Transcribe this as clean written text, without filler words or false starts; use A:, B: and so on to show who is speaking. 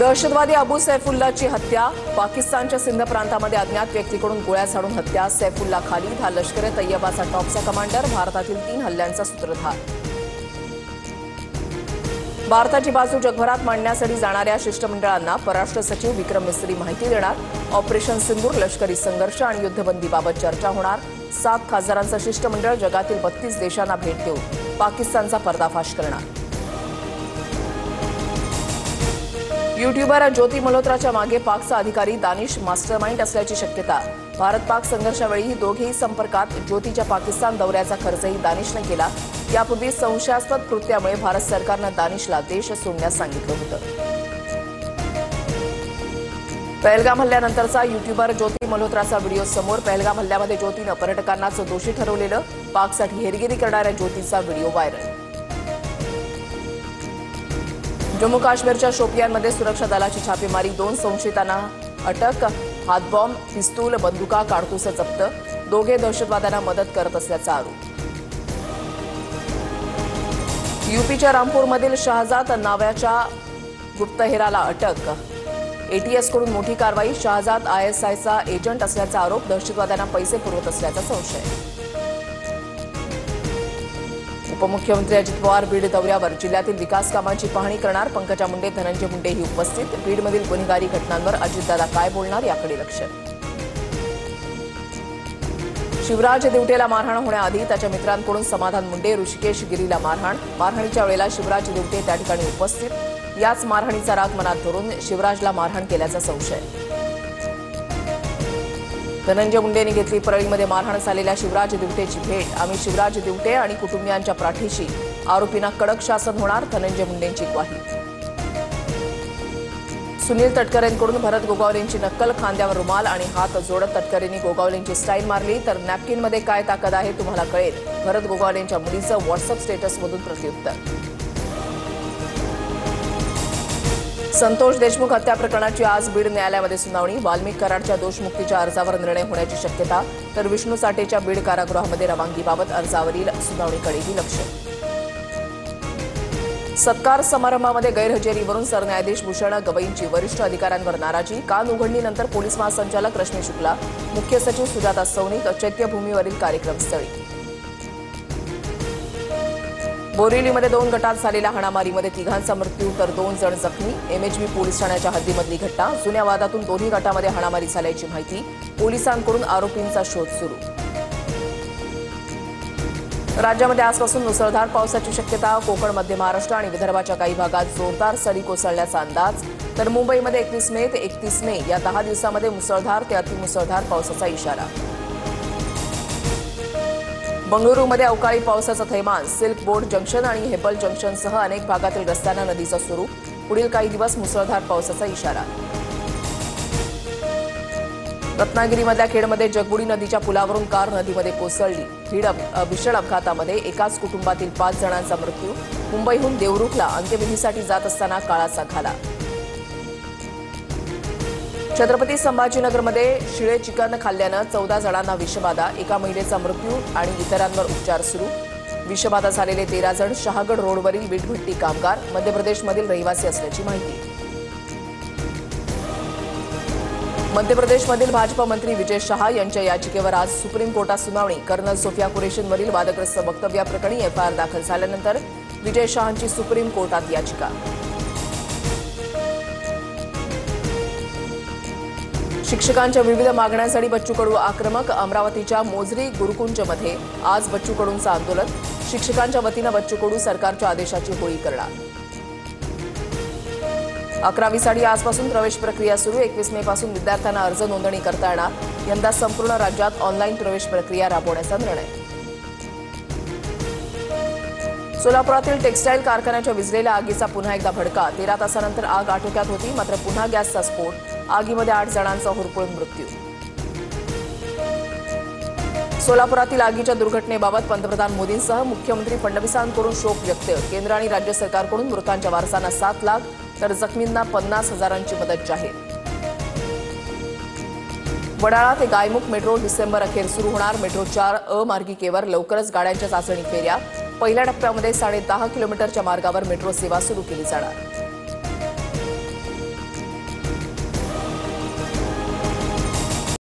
A: दहशतवादी अबू सैफुल्लाची हत्या। पाकिस्तानच्या सिंध प्रांतामध्ये अज्ञात व्यक्तीकडून गोळ्या झाडून हत्या। सैफुल्ला खालिद हा लष्कर ए तैयबाचा टॉपचा कमांडर, भारतातील 3 हल्ल्यांचा सूत्रधार। भारताची बाजू जगभरात मांडण्यासाठी जाणाऱ्या शिष्टमंडळांना परराष्ट्र सचिव विक्रम मिस्री माहिती देणार। ऑपरेशन सिंदूर, लष्करी संघर्ष आणि युद्धबंदीबाबत चर्चा होणार। 7 खासदारांचं शिष्टमंडळ जगातील 32 देशांना भेट देऊन पाकिस्तानचा पर्दाफाश करणार। यूट्यूबर ज्योती मल्होत्राच्या मागे पाकचा अधिकारी दानिश मास्टरमाइंड असल्याची शक्यता। भारत-पाक संघर्षावेळी दोघेही संपर्कात। ज्योतीच्या पाकिस्तान दौऱ्याचा खर्चही दानिशने केला। यापूर्वी संशयास्पद कृत्यामुळे भारत सरकारनं दानिशला देश सोडण्यास सांगितलं होतं। पहलगाम हल्ल्यानंतरचा यूट्यूबर ज्योती मल्होत्राचा व्हिडिओ समोर। पहलगाम हल्ल्यामध्ये ज्योतीनं पर्यटकांनाच दोषी ठरवलेलं। पाकसाठी हेरगिरी करणाऱ्या ज्योतीचा व्हिडिओ व्हायरल। जम्मू काश्मीरच्या शोपियानमध्ये सुरक्षा दलाची छापेमारी। 2 संशयितांना अटक। हातबॉम्ब, पिस्तूल, बंदुका, काडतुसं जप्त। दोघे दहशतवाद्यांना मदत करत असल्याचा आरोप। यूपीच्या रामपूरमधील शहजाद नावाच्या गुप्तहेराला अटक। एटीएसकडून मोठी कारवाई। शहजाद आयएसआयचा एजंट असल्याचा आरोप। दहशतवाद्यांना पैसे पुरवत असल्याचा संशय। उपमुख्यमंत्री अजित पवार बीड दौऱ्यावर। जिल्ह्यातील विकास कामांची पाहणी करणार। पंकजा मुंडे, धनंजय मुंडेही उपस्थित। बीडमधील गुन्हेगारी घटनांवर अजितदादा काय बोलणार याकडे लक्ष। शिवराज दिवटेला मारहाण होण्याआधी त्याच्या मित्रांकडून समाधान मुंडे, ऋषिकेश गिरीला मारहाण। मारहाणीच्या वेळेला शिवराज दिवटे त्या ठिकाणी उपस्थित। याच मारहाणीचा राग मनात धरून शिवराजला मारहाण केल्याचा संशय। धनंजय मुंडेंनी घेतली परळीमध्ये मारहाण झालेल्या शिवराज दिवटेची भेट। आम्ही शिवराज दिवटे आणि कुटुंबियांच्या पाठीशी। आरोपींना कडक शासन होणार, धनंजय मुंडेंची ग्वाही। सुनील तटकरेंकडून भरत गोगावलेंची नक्कल। खांद्यावर रुमाल आणि हात जोडत तटकरेंनी गोगावलेंची स्टाईल मारली। तर नॅपकिनमध्ये काय ताकद आहे तुम्हाला कळेल। भरत गोगावलेंच्या मुलीचं व्हॉट्सअप स्टेटसमधून प्रत्युत्तर। संतोष देशमुख हत्या प्रकरणाची आज बीड न्यायालयामध्ये सुनावणी। वाल्मिक कराडच्या दोषमुक्तीच्या अर्जावर निर्णय होण्याची शक्यता। तर विष्णू साठेच्या बीड कारागृहामध्ये रवानगीबाबत अर्जावरील सुनावणीकडेही लक्ष। सत्कार समारंभामध्ये गैरहजेरीवरून सरन्यायाधीश भूषण गवईंची वरिष्ठ अधिकाऱ्यांवर नाराजी। कान उघडणीनंतर पोलीस महासंचालक रश्मी शुक्ला, मुख्य सचिव सुजाता सौनिक चैत्यभूमीवरील कार्यक्रमस्थळी। बोरिवलीमध्ये 2 गटात झालेल्या हाणामारीमध्ये 3घांचा मृत्यू तर 2 जण जखमी। एमएचबी पोलीस ठाण्याच्या हद्दीमधली घटना। जुन्या वादातून दोन्ही गटामध्ये हाणामारी झाल्याची माहिती। पोलिसांकडून आरोपींचा शोध सुरू। राज्यामध्ये आजपासून मुसळधार पावसाची शक्यता। कोकण, मध्य महाराष्ट्र आणि विदर्भाच्या काही भागात जोरदार सरी कोसळण्याचा अंदाज। तर मुंबईमध्ये 21 मे ते 31 मे या 10 दिवसांमध्ये मुसळधार ते अतिमुसळधार पावसाचा इशारा। बंगळुरूमध्ये अवकाळी पावसाचा थैमान। सिल्क बोर्ड जंक्शन आणि हेबल जंक्शनसह अनेक भागातील रस्त्यांना नदीचा स्वरूप। पुढील काही दिवस मुसळधार पावसाचा इशारा। रत्नागिरीमधल्या खेडमध्ये जगबुडी नदीच्या पुलावरून कार नदीमध्ये कोसळली। भीषण अपघातामध्ये एकाच कुटुंबातील 5 जणांचा मृत्यू। मुंबईहून देवरुखला अंत्यविधीसाठी जात असताना काळाचा घाला। छत्रपती संभाजीनगरमध्ये शिळे चिकन खाल्ल्यानं 14 जणांना विषबाधा। एका महिलेचा मृत्यू आणि इतरांवर उपचार सुरू। विषबाधा झालेले 13 जण शहागड रोडवरील वीटभट्टी कामगार, मध्य प्रदेशमधील रहिवासी असल्याची माहिती। मध्य प्रदेशमधील भाजपा मंत्री विजय शहा यांच्या याचिकेवर आज सुप्रीम कोर्टात सुनावणी। कर्नल सोफिया कुरेशींवरील वादग्रस्त वक्तव्याप्रकरणी एफआयआर दाखल झाल्यानंतर विजय शहांची सुप्रीम कोर्टात याचिका। शिक्षकांच्या विविध मागण्यांसाठी बच्चू कडू आक्रमक। अमरावतीच्या मोझरी गुरुकुंजमध्ये आज बच्चू कडूंचं आंदोलन। शिक्षकांच्या वतीनं बच्चू कडू सरकारच्या आदेशाची होळी करणार। 11वीसाठी आजपासून प्रवेश प्रक्रिया सुरू। 21 मे पासून विद्यार्थ्यांना अर्ज नोंदणी करता येणार। यंदा संपूर्ण राज्यात ऑनलाईन प्रवेश प्रक्रिया राबवण्याचा निर्णय। सोलापुरातील टेक्सटाईल कारखान्याच्या विझलेल्या आगीचा पुन्हा एकदा भडका। 13 तासानंतर आग आटोक्यात होती, मात्र पुन्हा गॅसचा स्फोट। आगीमध्ये 8 जणांचा होरपळून मृत्यू। सोलापुरातील आगीच्या दुर्घटनेबाबत पंतप्रधान मोदींसह मुख्यमंत्री फडणवीसांकडून शोक व्यक्त। केंद्र आणि राज्य सरकारकडून मृतांच्या वारसांना 7 लाख तर जखमींना 50,000ची मदत जाहीर। वडाळा ते गायमुख मेट्रो डिसेंबर अखेर सुरू होणार। मेट्रो 4 मार्गिकेवर लवकरच गाड्यांच्या चाचणी फेऱ्या। पहिल्या टप्प्यामध्ये 10.5 किलोमीटरच्या मार्गावर मेट्रो सेवा सुरू केली जाणार।